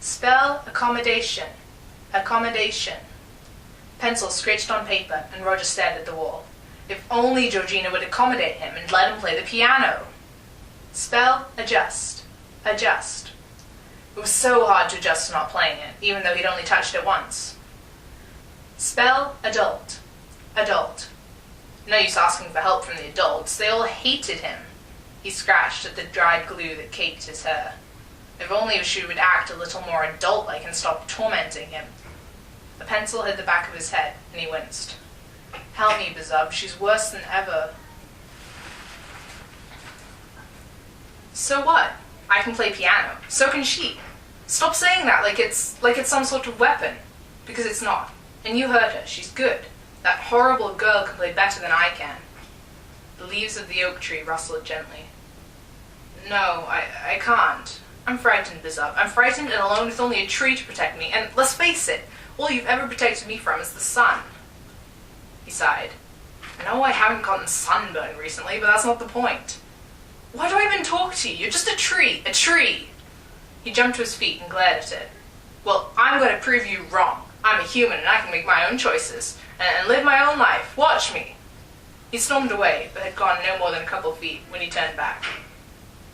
Spell accommodation. Accommodation. Pencil scratched on paper, and Roger stared at the wall. If only Georgina would accommodate him and let him play the piano. Spell adjust. Adjust. It was so hard to adjust to not playing it, even though he'd only touched it once. Spell adult. Adult. No use asking for help from the adults. They all hated him. He scratched at the dried glue that caked his hair. If only she would act a little more adult-like and stop tormenting him. A pencil hit the back of his head, and he winced. Help me, Bezub, she's worse than ever. So what? I can play piano. So can she. Stop saying that like it's some sort of weapon. Because it's not. And you heard her. She's good. That horrible girl can play better than I can. The leaves of the oak tree rustled gently. No, I can't. I'm frightened, Bezub. I'm frightened and alone with only a tree to protect me. And let's face it, all you've ever protected me from is the sun. He sighed. I know I haven't gotten sunburn recently, but that's not the point. Why do I even talk to you? You're just a tree. A tree. He jumped to his feet and glared at it. Well, I'm going to prove you wrong. I'm a human and I can make my own choices and live my own life. Watch me. He stormed away, but had gone no more than a couple feet when he turned back.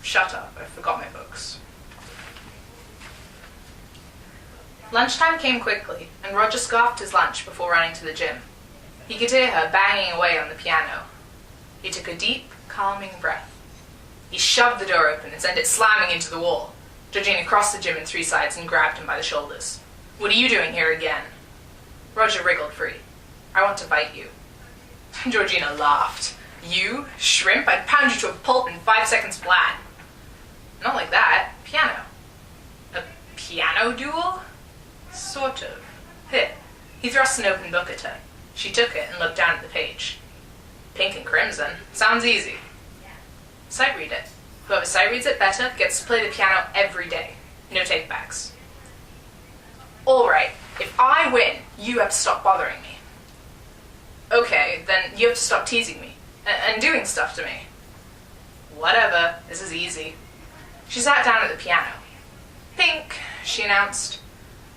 Shut up. I forgot my books. Lunchtime came quickly, and Roger scarfed his lunch before running to the gym. He could hear her banging away on the piano. He took a deep, calming breath. He shoved the door open and sent it slamming into the wall. Georgina crossed the gym in three sides and grabbed him by the shoulders. What are you doing here again? Roger wriggled free. I want to bite you. Georgina laughed. You? Shrimp? I'd pound you to a pulp in 5 seconds flat. Not like that. Piano. A piano duel? Sort of. Here. He thrust an open book at her. She took it and looked down at the page. Pink and crimson. Sounds easy. Sight read it. Whoever sight reads it better gets to play the piano every day. No takebacks. All right. If I win, you have to stop bothering me. Okay, then you have to stop teasing me and doing stuff to me. Whatever. This is easy. She sat down at the piano. Pink, she announced.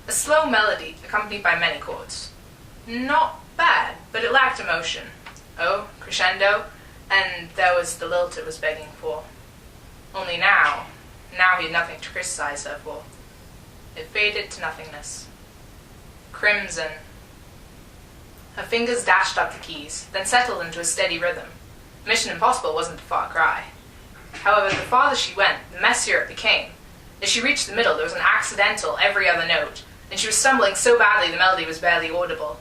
A slow melody accompanied by many chords. Not bad, but it lacked emotion. Oh, crescendo, and there was the lilt it was begging for. Only now he had nothing to criticize her for. It faded to nothingness. Crimson. Her fingers dashed up the keys, then settled into a steady rhythm. Mission Impossible wasn't a far cry. However, the farther she went, the messier it became. As she reached the middle, there was an accidental every other note, and she was stumbling so badly the melody was barely audible.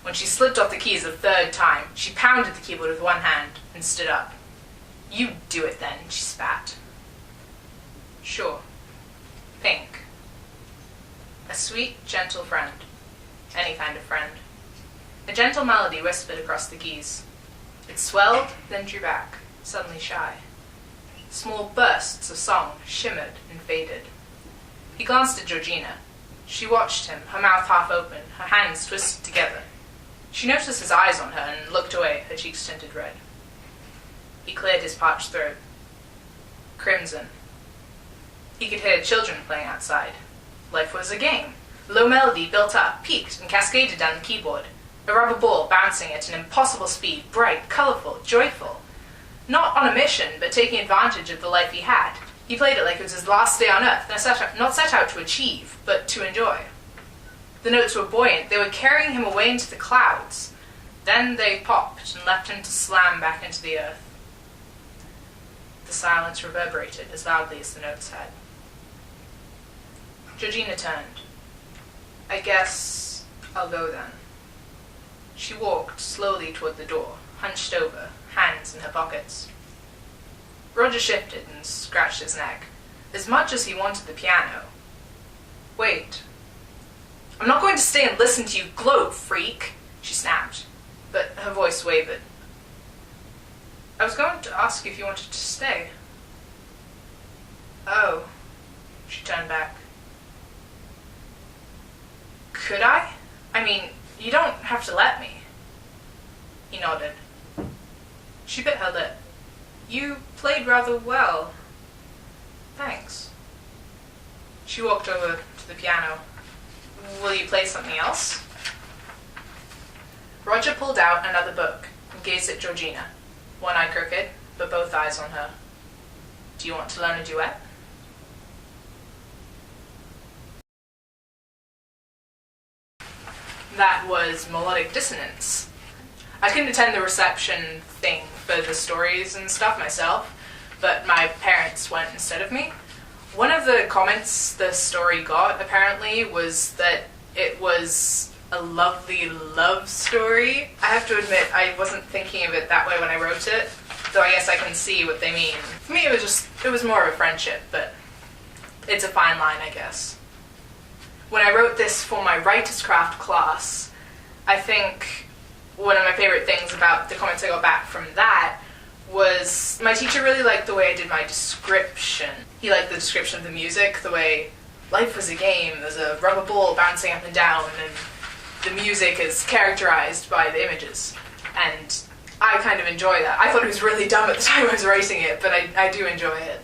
When she slipped off the keys a third time, she pounded the keyboard with one hand and stood up. You do it then, she spat. Sure. Pink. A sweet, gentle friend. Any kind of friend. A gentle melody whispered across the keys. It swelled, then drew back, suddenly shy. Small bursts of song shimmered and faded. He glanced at Georgina. She watched him, her mouth half open, her hands twisted together. She noticed his eyes on her and looked away, her cheeks tinted red. He cleared his parched throat. Crimson. He could hear children playing outside. Life was a game. Low melody built up, peaked, and cascaded down the keyboard. A rubber ball bouncing at an impossible speed, bright, colorful, joyful. Not on a mission, but taking advantage of the life he had. He played it like it was his last day on Earth, not set out to achieve, but to enjoy. The notes were buoyant. They were carrying him away into the clouds. Then they popped and left him to slam back into the earth. The silence reverberated as loudly as the notes had. Georgina turned. I guess I'll go then. She walked slowly toward the door, hunched over, hands in her pockets. Roger shifted and scratched his neck, as much as he wanted the piano. Wait. I'm not going to stay and listen to you gloat, freak, she snapped, but her voice wavered. I was going to ask if you wanted to stay. Oh, she turned back. Could I? I mean, you don't have to let me. He nodded. She bit her lip. You played rather well. Thanks. She walked over to to the piano. Will you play something else? Roger pulled out another book and gazed at Georgina, one eye crooked, but both eyes on her. Do you want to learn a duet? That was Melodic Dissonance. I couldn't attend the reception thing for the stories and stuff myself, but my parents went instead of me. One of the comments the story got, apparently, was that it was a lovely love story. I have to admit, I wasn't thinking of it that way when I wrote it, though I guess I can see what they mean. For me, it was more of a friendship, but it's a fine line, I guess. When I wrote this for my writer's craft class, I think one of my favorite things about the comments I got back from that was my teacher really liked the way I did my description. He liked the description of the music, the way life was a game, there's a rubber ball bouncing up and down, and the music is characterized by the images. And I kind of enjoy that. I thought it was really dumb at the time I was writing it, but I do enjoy it.